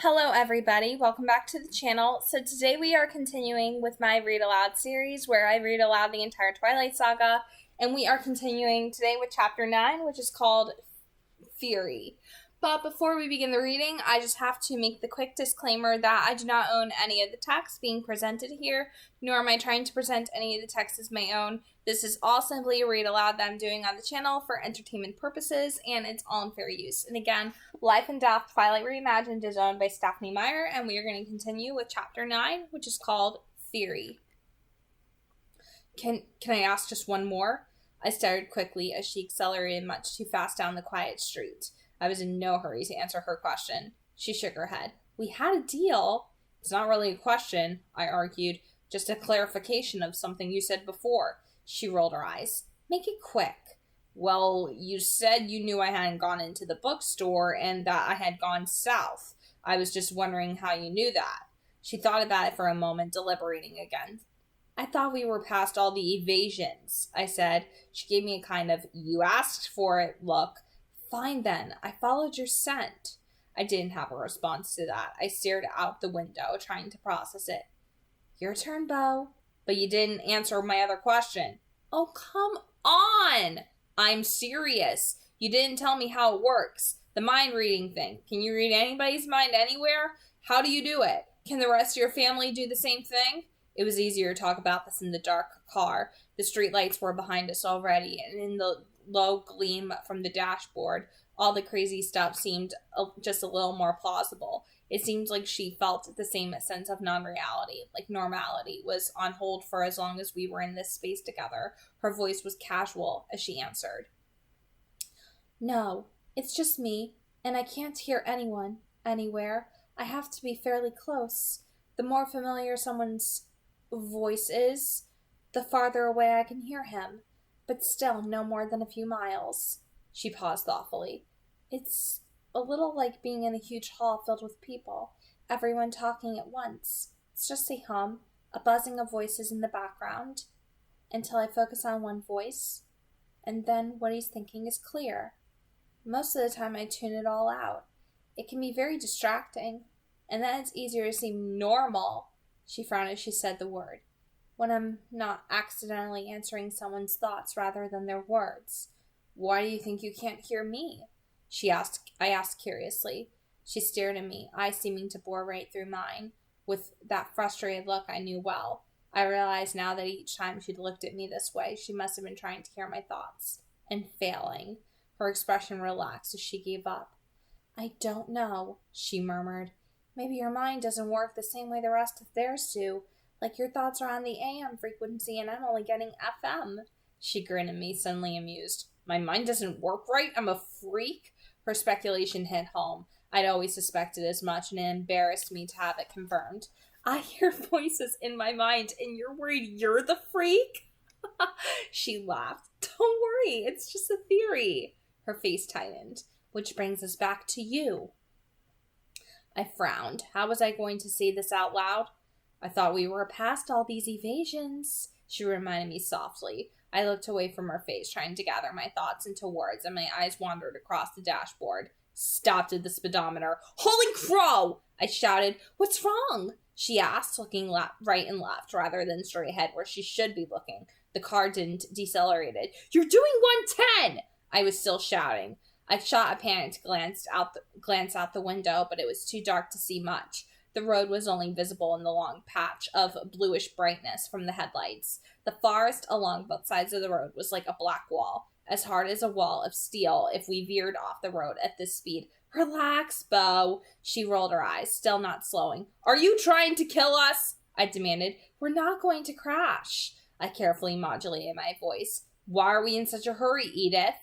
Hello everybody, welcome back to the channel. So today we are continuing with my Read Aloud series where I read aloud the entire Twilight Saga, and we are continuing today with chapter 9, which is called Fury. But before we begin the reading, I just have to make the quick disclaimer that I do not own any of the text being presented here, nor am I trying to present any of the text as my own. This is all simply a read aloud that I'm doing on the channel for entertainment purposes, and it's all in fair use. And again, Life and Death Twilight Reimagined is owned by Stephenie Meyer, and we are going to continue with chapter 9, which is called Fury. Can I ask just one more? I started quickly as she accelerated much too fast down the quiet street. I was in no hurry to answer her question. She shook her head. We had a deal. It's not really a question, I argued. Just a clarification of something you said before. She rolled her eyes. Make it quick. Well, you said you knew I hadn't gone into the bookstore and that I had gone south. I was just wondering how you knew that. She thought about it for a moment, deliberating again. I thought we were past all the evasions, I said. She gave me a kind of you asked for it look. Fine then, I followed your scent. I didn't have a response to that. I stared out the window, trying to process it. Your turn, Beau. But you didn't answer my other question. Oh, come on! I'm serious. You didn't tell me how it works. The mind reading thing. Can you read anybody's mind anywhere? How do you do it? Can the rest of your family do the same thing? It was easier to talk about this in the dark car. The streetlights were behind us already, and in the low gleam from the dashboard, all the crazy stuff seemed just a little more plausible. It seemed like she felt the same sense of non-reality, like normality was on hold for as long as we were in this space together. Her voice was casual as she answered. No, it's just me, and I can't hear anyone, anywhere. I have to be fairly close. The more familiar someone's voice is, the farther away I can hear him. But still no more than a few miles. She paused thoughtfully. It's a little like being in a huge hall filled with people, everyone talking at once. It's just a hum, a buzzing of voices in the background, until I focus on one voice, and then what he's thinking is clear. Most of the time I tune it all out. It can be very distracting, and then it's easier to seem normal. She frowned as she said the word. When I'm not accidentally answering someone's thoughts rather than their words. Why do you think you can't hear me? I asked curiously. She stared at me, eyes seeming to bore right through mine, with that frustrated look I knew well. I realized now that each time she'd looked at me this way, she must have been trying to hear my thoughts, and failing. Her expression relaxed as she gave up. I don't know, she murmured. Maybe your mind doesn't work the same way the rest of theirs do. Like your thoughts are on the AM frequency and I'm only getting FM. She grinned at me, suddenly amused. My mind doesn't work right? I'm a freak? Her speculation hit home. I'd always suspected as much, and it embarrassed me to have it confirmed. I hear voices in my mind, and you're worried you're the freak? She laughed. Don't worry, it's just a theory. Her face tightened. Which brings us back to you. I frowned. How was I going to say this out loud? I thought we were past all these evasions, she reminded me softly. I looked away from her face, trying to gather my thoughts into words, and my eyes wandered across the dashboard. Stopped at the speedometer. Holy crow! I shouted. What's wrong? She asked, looking right and left, rather than straight ahead where she should be looking. The car didn't decelerated. You're doing 110! I was still shouting. I shot a panicked glance out the window, but it was too dark to see much. The road was only visible in the long patch of bluish brightness from the headlights. The forest along both sides of the road was like a black wall, as hard as a wall of steel if we veered off the road at this speed. Relax, Beau. She rolled her eyes, still not slowing. Are you trying to kill us? I demanded. We're not going to crash. I carefully modulated my voice. Why are we in such a hurry, Edith?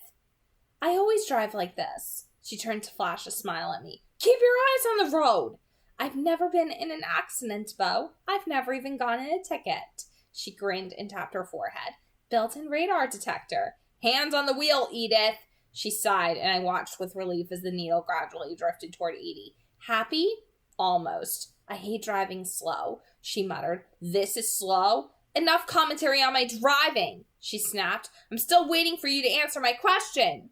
I always drive like this. She turned to flash a smile at me. Keep your eyes on the road. I've never been in an accident, Beau. I've never even gotten a ticket. She grinned and tapped her forehead. Built-in radar detector. Hands on the wheel, Edith. She sighed, and I watched with relief as the needle gradually drifted toward Edie. Happy? Almost. I hate driving slow, she muttered. This is slow? Enough commentary on my driving, she snapped. I'm still waiting for you to answer my question.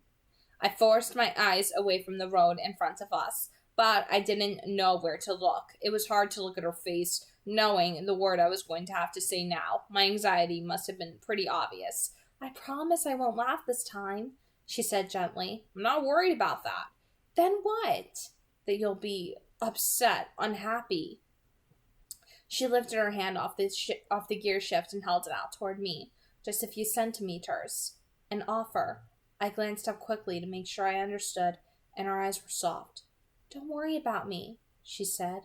I forced my eyes away from the road in front of us. but I didn't know where to look. It was hard to look at her face, knowing the word I was going to have to say now. My anxiety must have been pretty obvious. I promise I won't laugh this time, she said gently. I'm not worried about that. Then what? That you'll be upset, unhappy. She lifted her hand off the gear shift and held it out toward me, just a few centimeters. An offer. I glanced up quickly to make sure I understood, and her eyes were soft. Don't worry about me, she said.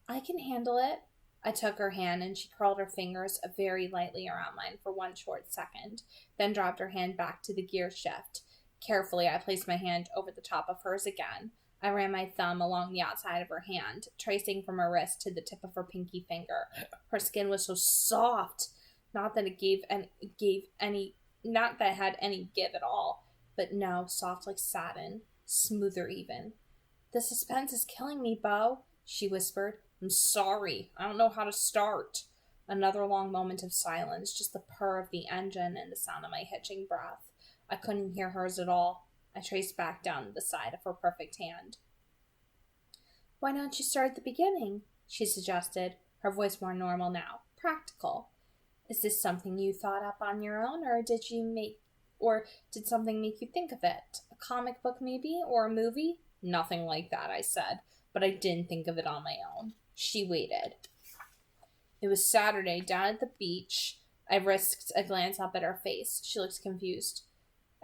I can handle it. I took her hand and she curled her fingers very lightly around mine for one short second, then dropped her hand back to the gear shift. Carefully, I placed my hand over the top of hers again. I ran my thumb along the outside of her hand, tracing from her wrist to the tip of her pinky finger. Her skin was so soft, not that it had any give at all, but no, soft like satin, smoother even. The suspense is killing me, Beau, she whispered. I'm sorry. I don't know how to start. Another long moment of silence, just the purr of the engine and the sound of my hitching breath. I couldn't hear hers at all. I traced back down the side of her perfect hand. Why don't you start at the beginning? She suggested, her voice more normal now, practical. Is this something you thought up on your own, or did something make you think of it? A comic book maybe, or a movie? Nothing like that, I said, but I didn't think of it on my own. She waited. It was Saturday, down at the beach. I risked a glance up at her face. She looked confused.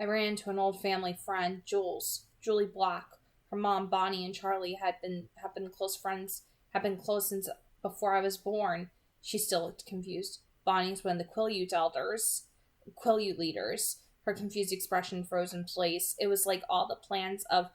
I ran into an old family friend, Julie Black. Her mom, Bonnie, and Charlie have been close friends, have been close since before I was born. She still looked confused. Bonnie's one of the Quileute leaders. Her confused expression froze in place. It was like all the planes of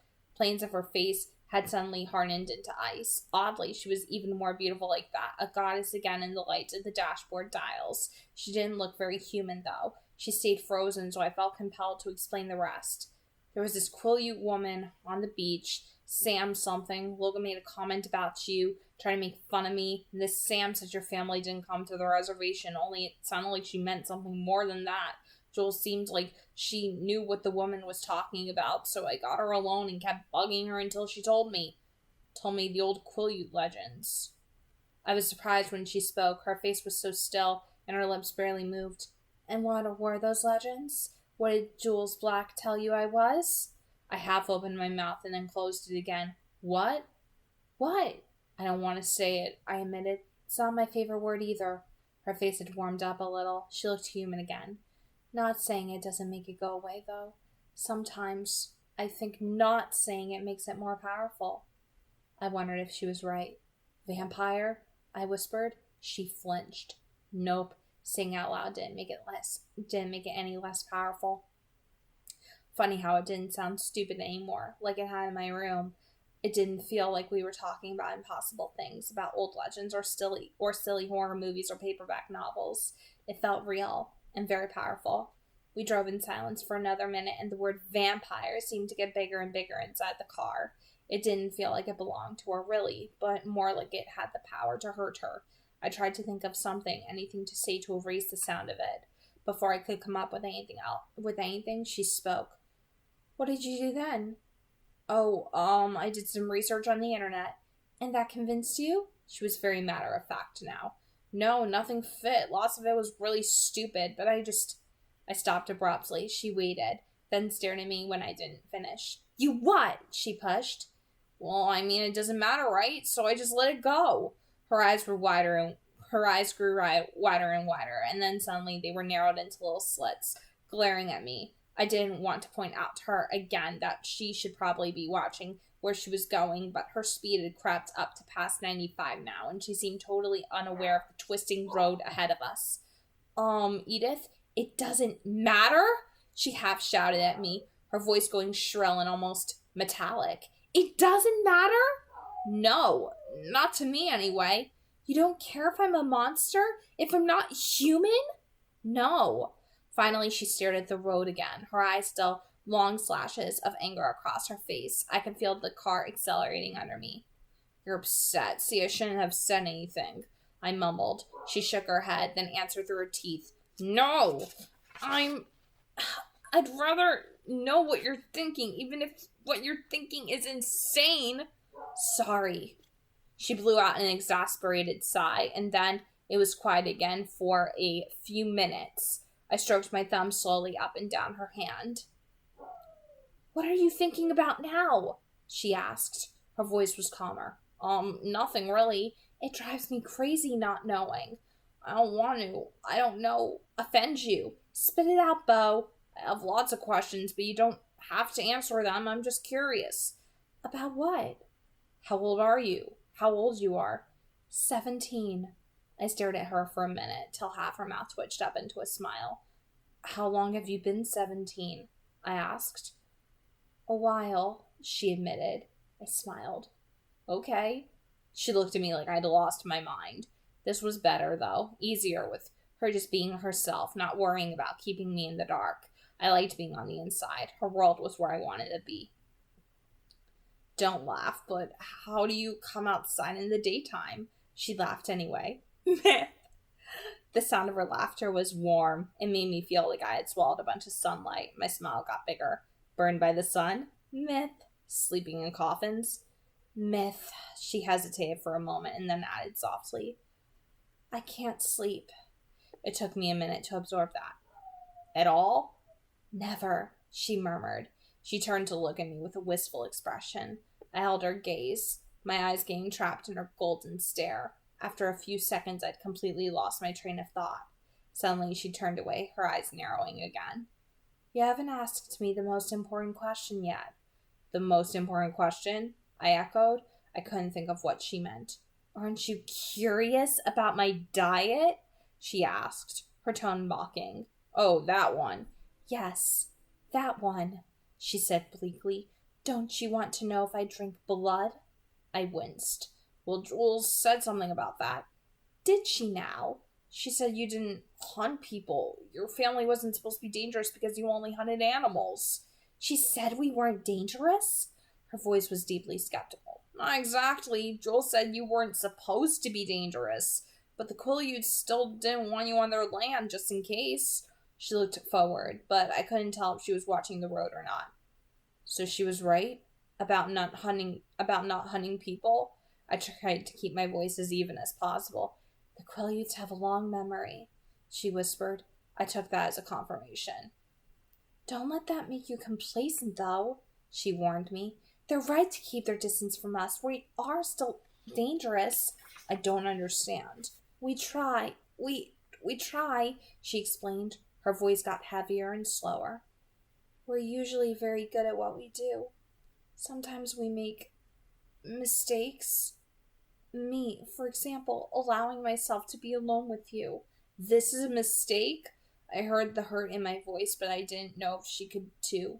her face had suddenly hardened into ice. Oddly, she was even more beautiful like that, a goddess again in the lights of the dashboard dials. She didn't look very human, though. She stayed frozen, so I felt compelled to explain the rest. There was this Quileute woman on the beach, Sam something. Logan made a comment about you, trying to make fun of me. And this Sam said your family didn't come to the reservation, only it sounded like she meant something more than that. Joel seemed like she knew what the woman was talking about, so I got her alone and kept bugging her until she told me the old Quileute legends. I was surprised when she spoke. Her face was so still, and her lips barely moved. And what were those legends? What did Jules Black tell you I was? I half opened my mouth and then closed it again. What? What? I don't want to say it, I admitted. It's not my favorite word either. Her face had warmed up a little. She looked human again. Not saying it doesn't make it go away, though. Sometimes I think not saying it makes it more powerful. I wondered if she was right. Vampire? I whispered. She flinched. Nope. Saying out loud didn't make it any less powerful. Funny how it didn't sound stupid anymore, like it had in my room. It didn't feel like we were talking about impossible things, about old legends or silly horror movies or paperback novels. It felt real and very powerful. We drove in silence for another minute, and the word vampire seemed to get bigger and bigger inside the car. It didn't feel like it belonged to her, really, but more like it had the power to hurt her. I tried to think of anything to say to erase the sound of it. Before I could come up with anything, she spoke. What did you do then? I did some research on the internet. And that convinced you? She was very matter-of-fact now. No, nothing fit. Lots of it was really stupid, but I stopped abruptly. She waited, then stared at me when I didn't finish. You what? She pushed. Well, I mean, it doesn't matter, right? So I just let it go. Her eyes grew wider, and wider, and then suddenly they were narrowed into little slits, glaring at me. I didn't want to point out to her again that she should probably be watching where she was going, but her speed had crept up to past 95 now, and she seemed totally unaware of the twisting road ahead of us. Edith, it doesn't matter? She half shouted at me, her voice going shrill and almost metallic. It doesn't matter? No, not to me anyway. You don't care if I'm a monster? If I'm not human? No. Finally, she stared at the road again, her eyes still long slashes of anger across her face. I could feel the car accelerating under me. You're upset. See, I shouldn't have said anything, I mumbled. She shook her head, then answered through her teeth. No! I'd rather know what you're thinking, even if what you're thinking is insane. Sorry. She blew out an exasperated sigh, and then it was quiet again for a few minutes. I stroked my thumb slowly up and down her hand. What are you thinking about now? She asked. Her voice was calmer. Nothing really. It drives me crazy not knowing. I don't know, offend you. Spit it out, Bo. I have lots of questions, but you don't have to answer them. I'm just curious. About what? How old are you? How old you are? 17. I stared at her for a minute, till half her mouth twitched up into a smile. How long have you been 17? I asked. A while, she admitted. I smiled. Okay. She looked at me like I'd lost my mind. This was better, though. Easier, with her just being herself, not worrying about keeping me in the dark. I liked being on the inside. Her world was where I wanted to be. Don't laugh, but how do you come outside in the daytime? She laughed anyway. The sound of her laughter was warm. It made me feel like I had swallowed a bunch of sunlight. My smile got bigger. Burned by the sun? Myth. Sleeping in coffins? Myth. She hesitated for a moment and then added softly, I can't sleep. It took me a minute to absorb that. At all? Never, she murmured. She turned to look at me with a wistful expression. I held her gaze, my eyes getting trapped in her golden stare. After a few seconds, I'd completely lost my train of thought. Suddenly, she turned away, her eyes narrowing again. You haven't asked me the most important question yet. The most important question? I echoed. I couldn't think of what she meant. Aren't you curious about my diet? She asked, her tone mocking. Oh, that one. Yes, that one, she said bleakly. Don't you want to know if I drink blood? I winced. Well, Jules said something about that. Did she now? She said you didn't hunt people. Your family wasn't supposed to be dangerous because you only hunted animals. She said we weren't dangerous? Her voice was deeply skeptical. Not exactly. Joel said you weren't supposed to be dangerous, but the Quileutes still didn't want you on their land just in case. She looked forward, but I couldn't tell if she was watching the road or not. So she was right about not hunting people? I tried to keep my voice as even as possible. The Quileutes have a long memory, she whispered. I took that as a confirmation. Don't let that make you complacent, though, she warned me. They're right to keep their distance from us. We are still dangerous. I don't understand. We try, she explained. Her voice got heavier and slower. We're usually very good at what we do. Sometimes we make mistakes. Me, for example, allowing myself to be alone with you. This is a mistake? I heard the hurt in my voice, but I didn't know if she could too.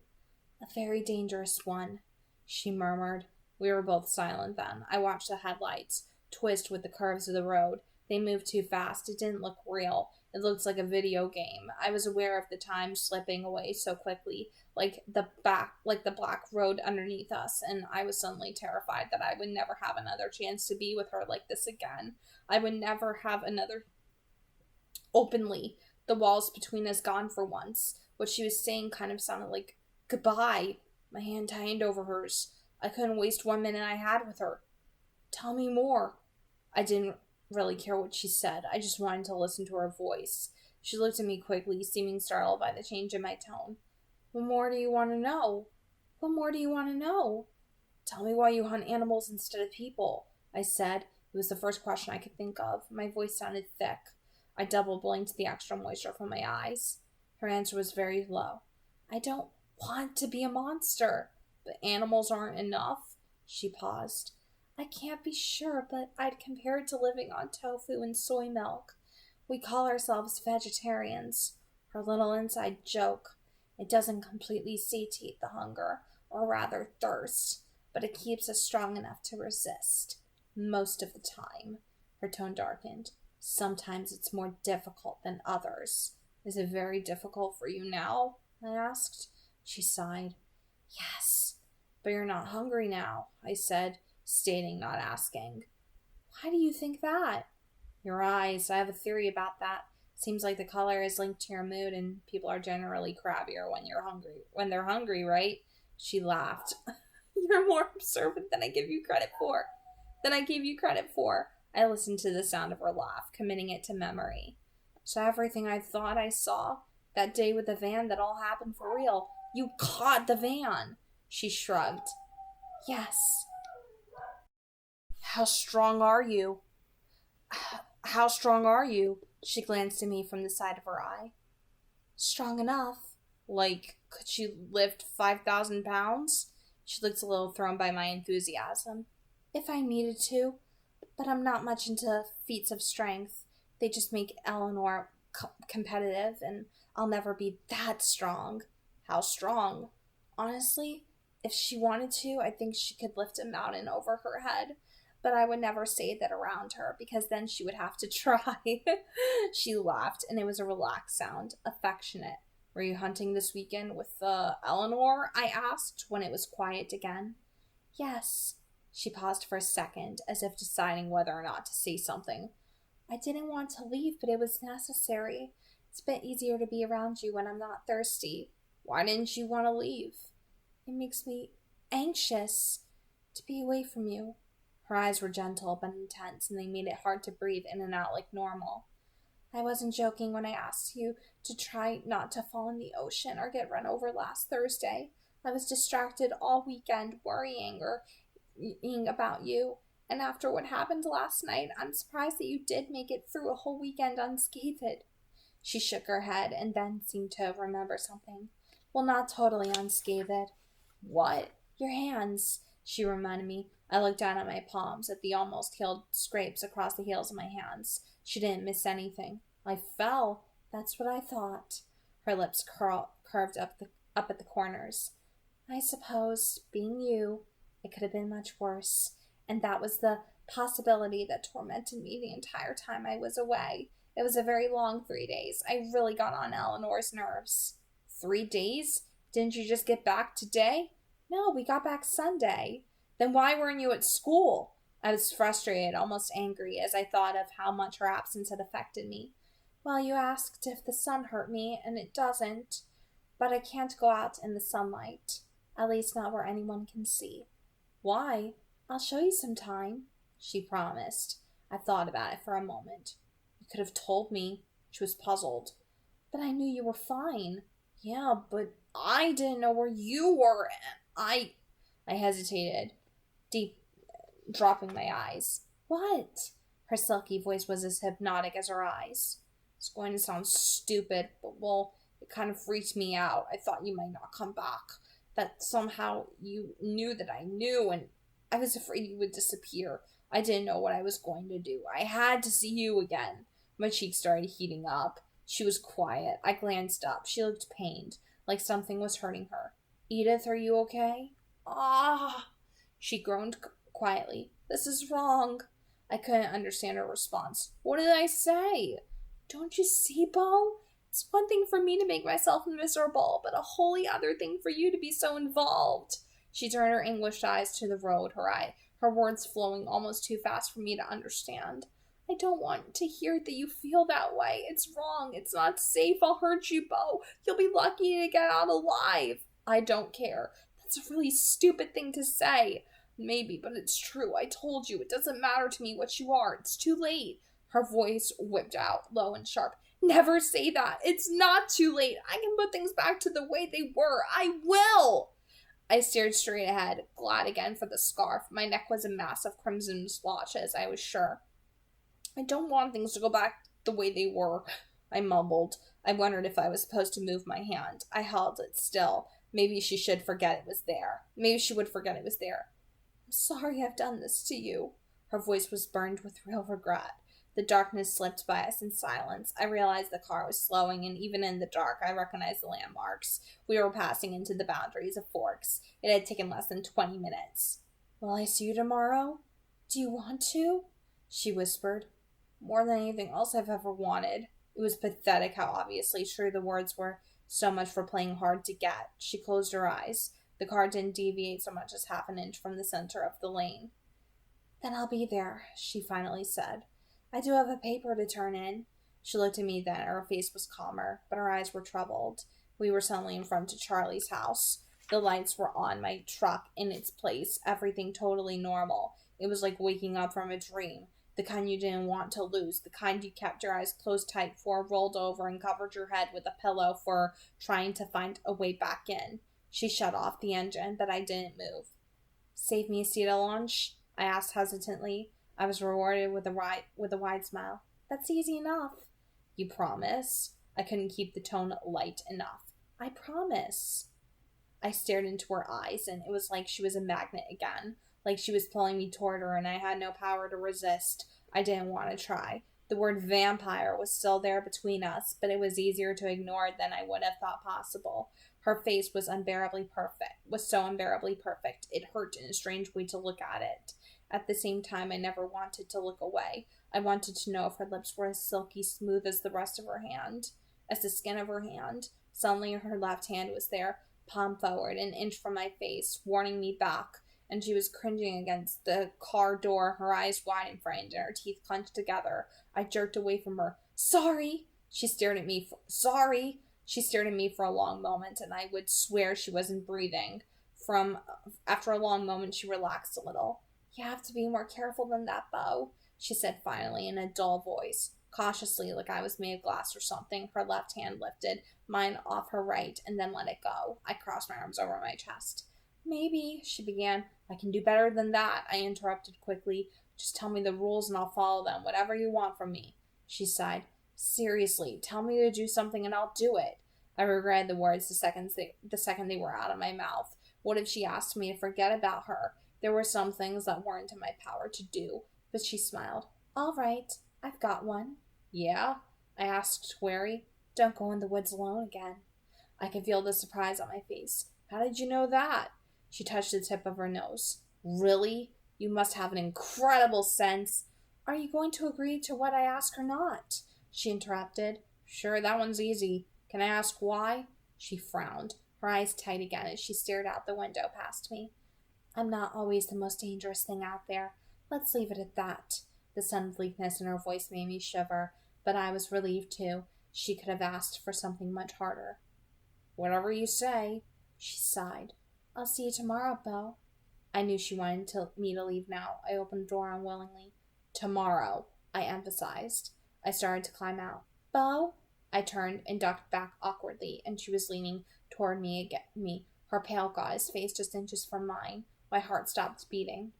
A very dangerous one, she murmured. We were both silent then. I watched the headlights twist with the curves of the road. They moved too fast. It didn't look real. It looked like a video game. I was aware of the time slipping away so quickly, like the black road underneath us, and I was suddenly terrified that I would never have another chance to be with her like this again. I would never have another openly. The walls between us gone for once. What she was saying kind of sounded like goodbye. My hand tightened over hers. I couldn't waste 1 minute I had with her. Tell me more. I didn't really care what she said. I just wanted to listen to her voice. She looked at me quickly, seeming startled by the change in my tone. What more do you want to know? What more do you want to know? Tell me why you hunt animals instead of people, I said. It was the first question I could think of. My voice sounded thick. I double blinked the extra moisture from my eyes. Her answer was very low. I don't want to be a monster, but animals aren't enough. She paused. I can't be sure, but I'd compare it to living on tofu and soy milk. We call ourselves vegetarians. Her little inside joke. It doesn't completely satiate the hunger, or rather thirst, but it keeps us strong enough to resist. Most of the time. Her tone darkened. Sometimes it's more difficult than others. Is it very difficult for you now? I asked. She sighed. Yes, but you're not hungry now, I said, stating, not asking. Why do you think that? Your eyes. I have a theory about that. Seems like the color is linked to your mood, and people are generally crabbier when they're hungry, right? She laughed. You're more observant than I give you credit for. I listened to the sound of her laugh, committing it to memory. So everything I thought I saw, that day with the van, that all happened for real. You caught the van. She shrugged. Yes. How strong are you? How strong are you? She glanced at me from the side of her eye. Strong enough. Like, could you lift 5,000 pounds? She looked a little thrown by my enthusiasm. If I needed to, but I'm not much into feats of strength. They just make Eleanor competitive, and I'll never be that strong. How strong? Honestly, if she wanted to, I think she could lift a mountain over her head. But I would never say that around her, because then she would have to try. She laughed, and it was a relaxed sound, affectionate. Were you hunting this weekend with Eleanor? I asked when it was quiet again. Yes. She paused for a second, as if deciding whether or not to say something. I didn't want to leave, but it was necessary. It's a bit easier to be around you when I'm not thirsty. Why didn't you want to leave? It makes me anxious to be away from you. Her eyes were gentle but intense, and they made it hard to breathe in and out like normal. I wasn't joking when I asked you to try not to fall in the ocean or get run over last Thursday. I was distracted all weekend worrying about you. And after what happened last night, I'm surprised that you did make it through a whole weekend unscathed. She shook her head and then seemed to remember something. Well, not totally unscathed. What? Your hands, she reminded me. I looked down at my palms, at the almost healed scrapes across the heels of my hands. She didn't miss anything. I fell. That's what I thought. Her lips curved up at the corners. I suppose, being you, it could have been much worse. And that was the possibility that tormented me the entire time I was away. It was a very long 3 days. I really got on Eleanor's nerves. 3 days? Didn't you just get back today? No, we got back Sunday. Then why weren't you at school? I was frustrated, almost angry, as I thought of how much her absence had affected me. Well, you asked if the sun hurt me, and it doesn't. But I can't go out in the sunlight. At least not where anyone can see. Why? I'll show you sometime, she promised. I thought about it for a moment. You could have told me. She was puzzled. But I knew you were fine. Yeah, but I didn't know where you were. I hesitated, dropping my eyes. What? Her silky voice was as hypnotic as her eyes. It's going to sound stupid, but well, it kind of freaked me out. I thought you might not come back. That somehow you knew that I knew, and I was afraid you would disappear. I didn't know what I was going to do. I had to see you again. My cheeks started heating up. She was quiet. I glanced up. She looked pained, like something was hurting her. Edith, are you okay? Ah! She groaned quietly. This is wrong. I couldn't understand her response. What did I say? Don't you see, Bo? It's one thing for me to make myself miserable, but a wholly other thing for you to be so involved. She turned her anguished eyes to the road, her words flowing almost too fast for me to understand. I don't want to hear that you feel that way. It's wrong. It's not safe. I'll hurt you, Bo. You'll be lucky to get out alive. I don't care. That's a really stupid thing to say. Maybe, but it's true. I told you. It doesn't matter to me what you are. It's too late. Her voice whipped out, low and sharp. Never say that. It's not too late. I can put things back to the way they were. I will. I stared straight ahead, glad again for the scarf. My neck was a mass of crimson splotches, I was sure. I don't want things to go back the way they were, I mumbled. I wondered if I was supposed to move my hand. I held it still. Maybe she should forget it was there. Maybe she would forget it was there. I'm sorry I've done this to you. Her voice was burned with real regret. The darkness slipped by us in silence. I realized the car was slowing, and even in the dark, I recognized the landmarks. We were passing into the boundaries of Forks. It had taken less than 20 minutes. Will I see you tomorrow? Do you want to? She whispered. More than anything else I've ever wanted. It was pathetic how obviously true the words were. So much for playing hard to get. She closed her eyes. The car didn't deviate so much as half an inch from the center of the lane. Then I'll be there, she finally said. I do have a paper to turn in. She looked at me then. Her face was calmer, but her eyes were troubled. We were suddenly in front of Charlie's house. The lights were on, my truck in its place, everything totally normal. It was like waking up from a dream. The kind you didn't want to lose, the kind you kept your eyes closed tight for, rolled over and covered your head with a pillow for trying to find a way back in. She shut off the engine, but I didn't move. Save me a seat at lunch? I asked hesitantly. I was rewarded with a wide smile. That's easy enough. You promise? I couldn't keep the tone light enough. I promise. I stared into her eyes, and it was like she was a magnet again. Like she was pulling me toward her, and I had no power to resist. I didn't want to try. The word vampire was still there between us, but it was easier to ignore than I would have thought possible. Her face was so unbearably perfect. It hurt in a strange way to look at it. At the same time, I never wanted to look away. I wanted to know if her lips were as silky smooth as the rest of her hand, as the skin of her hand. Suddenly, her left hand was there, palm forward, an inch from my face, warning me back, and she was cringing against the car door, her eyes wide and frightened, and her teeth clenched together. I jerked away from her. Sorry! She stared at me for a long moment, and I would swear she wasn't breathing. After a long moment, she relaxed a little. You have to be more careful than that, Beau, she said finally in a dull voice. Cautiously, like I was made of glass or something, her left hand lifted, mine off her right, and then let it go. I crossed my arms over my chest. Maybe, she began. I can do better than that, I interrupted quickly. Just tell me the rules and I'll follow them, whatever you want from me. She sighed. Seriously, tell me to do something and I'll do it. I regretted the words the second they were out of my mouth. What if she asked me to forget about her? There were some things that weren't in my power to do, but she smiled. All right, I've got one. Yeah? I asked, wary. Don't go in the woods alone again. I could feel the surprise on my face. How did you know that? She touched the tip of her nose. Really? You must have an incredible sense. Are you going to agree to what I ask or not? She interrupted. Sure, that one's easy. Can I ask why? She frowned, her eyes tight again as she stared out the window past me. I'm not always the most dangerous thing out there. Let's leave it at that. The sudden bleakness in her voice made me shiver, but I was relieved too. She could have asked for something much harder. Whatever you say, she sighed. I'll see you tomorrow, Beau. I knew she wanted me to leave now. I opened the door unwillingly. Tomorrow, I emphasized. I started to climb out. Beau? I turned and ducked back awkwardly, and she was leaning toward me, her pale gauze face just inches from mine. My heart stopped beating.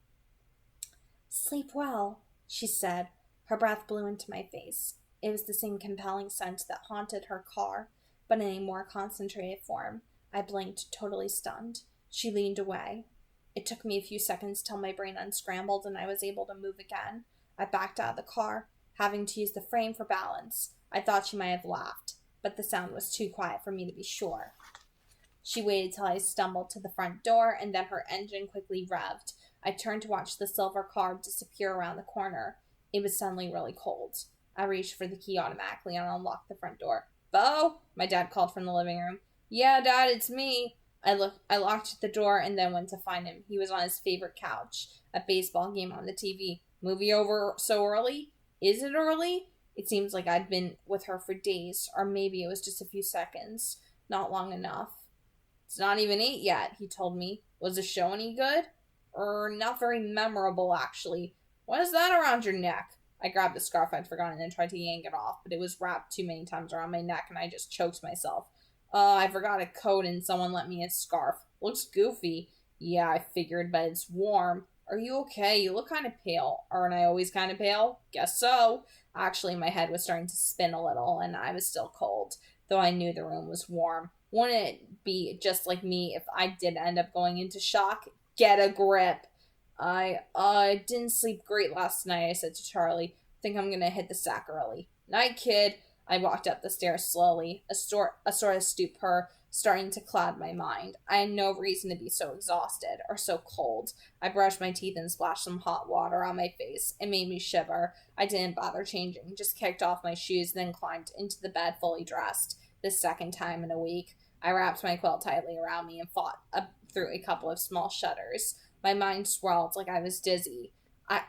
Sleep well, she said. Her breath blew into my face. It was the same compelling scent that haunted her car, but in a more concentrated form. I blinked, totally stunned. She leaned away. It took me a few seconds till my brain unscrambled and I was able to move again. I backed out of the car, having to use the frame for balance. I thought she might have laughed, but the sound was too quiet for me to be sure. She waited till I stumbled to the front door, and then her engine quickly revved. I turned to watch the silver car disappear around the corner. It was suddenly really cold. I reached for the key automatically and unlocked the front door. Beau? My dad called from the living room. Yeah, Dad, it's me. I locked the door and then went to find him. He was on his favorite couch, a baseball game on the TV. Movie over so early? Is it early? It seems like I'd been with her for days, or maybe it was just a few seconds. Not long enough. It's not even 8 yet, he told me. Was the show any good? Not very memorable, actually. What is that around your neck? I grabbed the scarf I'd forgotten and tried to yank it off, but it was wrapped too many times around my neck and I just choked myself. I forgot a coat and someone lent me a scarf. Looks goofy. Yeah, I figured, but it's warm. Are you okay? You look kind of pale. Aren't I always kind of pale? Guess so. Actually, my head was starting to spin a little, and I was still cold, though I knew the room was warm. Wouldn't it be just like me if I did end up going into shock? Get a grip. I didn't sleep great last night, I said to Charlie. Think I'm gonna hit the sack early. Night, kid. I walked up the stairs slowly, a sort of stoop purr starting to cloud my mind. I had no reason to be so exhausted or so cold. I brushed my teeth and splashed some hot water on my face. It made me shiver. I didn't bother changing, just kicked off my shoes, then climbed into the bed fully dressed. The second time in a week. I wrapped my quilt tightly around me and fought through a couple of small shudders. My mind swirled like I was dizzy.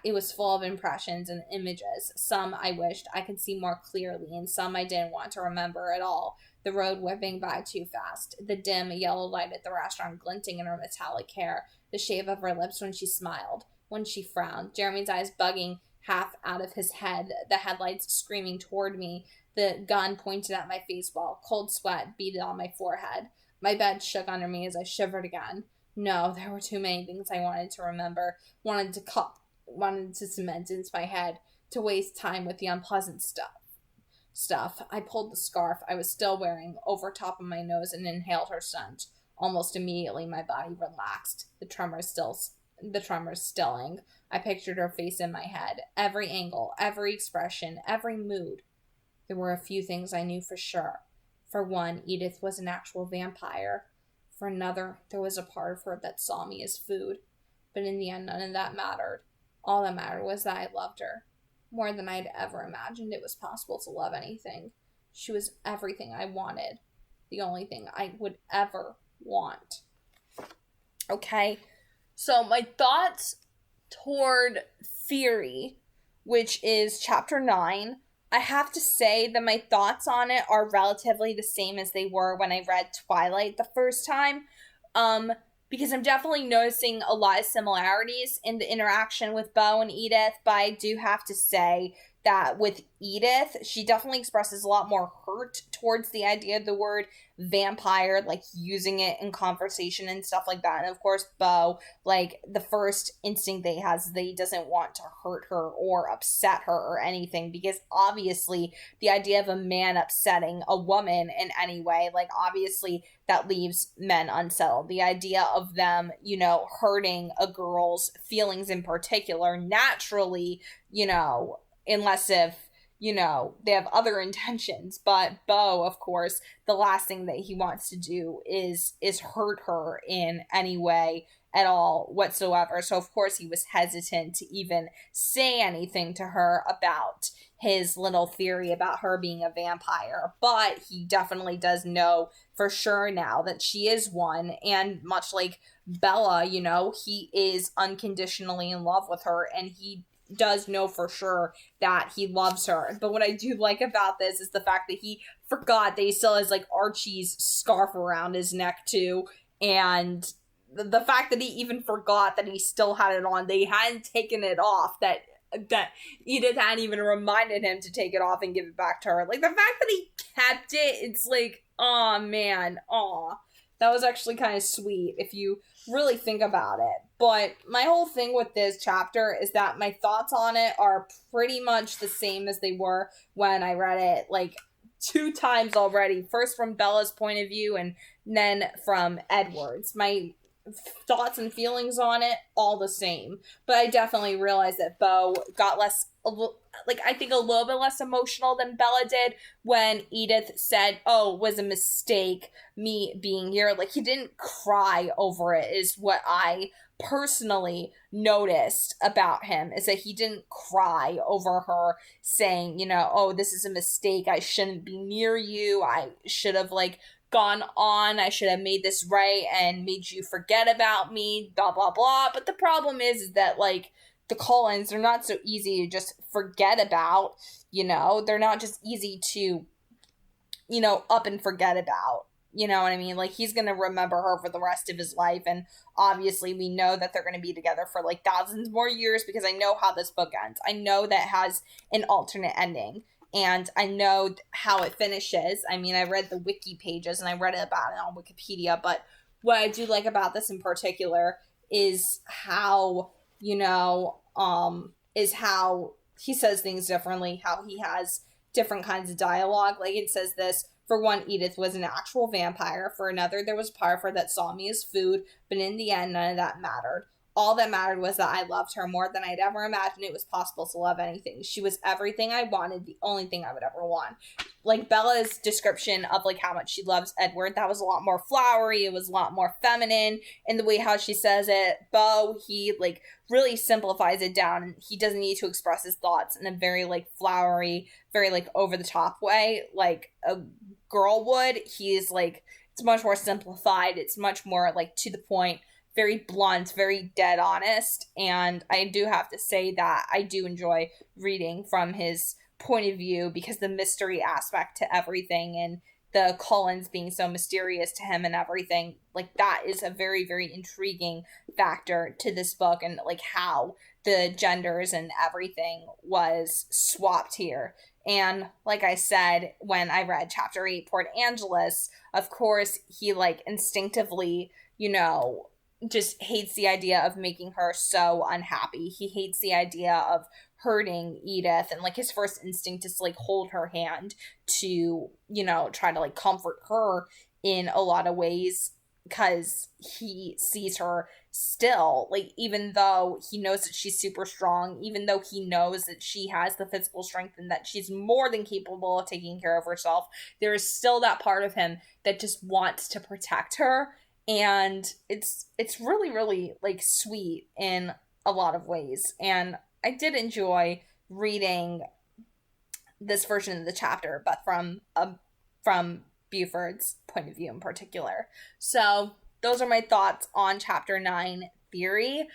It was full of impressions and images. Some I wished I could see more clearly, and some I didn't want to remember at all. The road whipping by too fast, the dim yellow light at the restaurant glinting in her metallic hair, the shape of her lips when she smiled, when she frowned, Jeremy's eyes bugging half out of his head, the headlights screaming toward me, the gun pointed at my face wall, cold sweat beaded on my forehead. My bed shook under me as I shivered again. No, there were too many things I wanted to remember, wanted to cement into my head, to waste time with the unpleasant stuff. I pulled the scarf I was still wearing over top of my nose and inhaled her scent. Almost immediately, my body relaxed, the tremors stilling. I pictured her face in my head, every angle, every expression, every mood. There were a few things I knew for sure. For one, Edith was an actual vampire. For another, there was a part of her that saw me as food. But in the end, none of that mattered. All that mattered was that I loved her. More than I'd ever imagined it was possible to love anything. She was everything I wanted. The only thing I would ever want. Okay, so my thoughts toward Theory, which is chapter 9, I have to say that my thoughts on it are relatively the same as they were when I read Twilight the first time. Because I'm definitely noticing a lot of similarities in the interaction with Beau and Edith, but I do have to say that with Edith, she definitely expresses a lot more hurt towards the idea of the word vampire, like using it in conversation and stuff like that. And of course, Beau, like the first instinct that he has is that he doesn't want to hurt her or upset her or anything, because obviously the idea of a man upsetting a woman in any way, like obviously that leaves men unsettled. The idea of them, you know, hurting a girl's feelings in particular, naturally, you know, unless if, you know, they have other intentions. But Beau, of course, the last thing that he wants to do is hurt her in any way at all whatsoever. So of course he was hesitant to even say anything to her about his little theory about her being a vampire. But he definitely does know for sure now that she is one, and much like Bella, you know, he is unconditionally in love with her, and he does know for sure that he loves her. But what I do like about this is the fact that he forgot that he still has like Archie's scarf around his neck too, and the fact that he even forgot that he still had it on, they hadn't taken it off, that Edith hadn't even reminded him to take it off and give it back to her. Like the fact that he kept it, it's like, oh man, that was actually kind of sweet if you really think about it. But my whole thing with this chapter is that my thoughts on it are pretty much the same as they were when I read it like 2 times already. First from Bella's point of view and then from Edward's. My thoughts and feelings on it all the same, but I definitely realized that Beau got less, like I think a little bit less emotional than Bella did when Edith said, oh, it was a mistake me being here. Like he didn't cry over it, is what I personally noticed about him, is that he didn't cry over her saying, you know, oh, this is a mistake, I shouldn't be near you, I should have like gone on, I should have made this right and made you forget about me, blah blah blah. But the problem is that like the Cullens, they're not so easy to just forget about, you know, they're not just easy to, you know, up and forget about, you know what I mean? Like he's gonna remember her for the rest of his life, and obviously we know that they're gonna be together for like thousands more years, because I know how this book ends. I know that has an alternate ending, and I know how it finishes. I mean, I read the wiki pages and I read about it on Wikipedia, but what I do like about this in particular is how, you know, is how he says things differently, how he has different kinds of dialogue. Like it says this: for one, Edith was an actual vampire. For another, there was a part of her that saw me as food, but in the end, none of that mattered. All that mattered was that I loved her more than I'd ever imagined it was possible to love anything. She was everything I wanted, the only thing I would ever want. Like Bella's description of like how much she loves Edward, that was a lot more flowery, it was a lot more feminine in the way how she says it. Beau, he like really simplifies it down, and he doesn't need to express his thoughts in a very like flowery, very like over the top way like a girl would. He's like, it's much more simplified, it's much more like to the point, very blunt, very dead honest. And I do have to say that I do enjoy reading from his point of view because the mystery aspect to everything and the Cullens being so mysterious to him and everything, like that is a very, very intriguing factor to this book, and like how the genders and everything was swapped here. And like I said, when I read chapter 8, Port Angeles, of course, he like instinctively, just hates the idea of making her so unhappy. He hates the idea of hurting Edith, and like his first instinct is to like hold her hand to, try to like comfort her in a lot of ways, because he sees her still, like, even though he knows that she's super strong, even though he knows that she has the physical strength and that she's more than capable of taking care of herself, there is still that part of him that just wants to protect her. And it's really, really like sweet in a lot of ways. And I did enjoy reading this version of the chapter, but from Buford's point of view in particular. So those are my thoughts on chapter 9, Theory.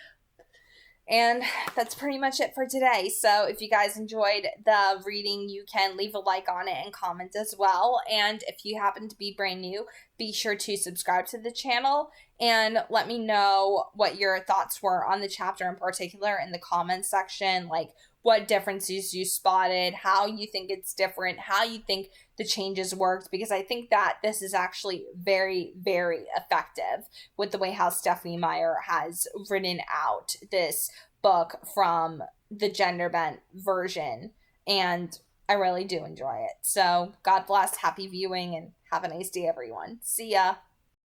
And that's pretty much it for today. So if you guys enjoyed the reading, you can leave a like on it and comment as well. And if you happen to be brand new, be sure to subscribe to the channel and let me know what your thoughts were on the chapter in particular in the comments section. Like, what differences you spotted, how you think it's different, how you think the changes worked, because I think that this is actually very, very effective with the way how Stephenie Meyer has written out this book from the gender bent version, and I really do enjoy it. So God bless, happy viewing, and have a nice day, everyone. See ya.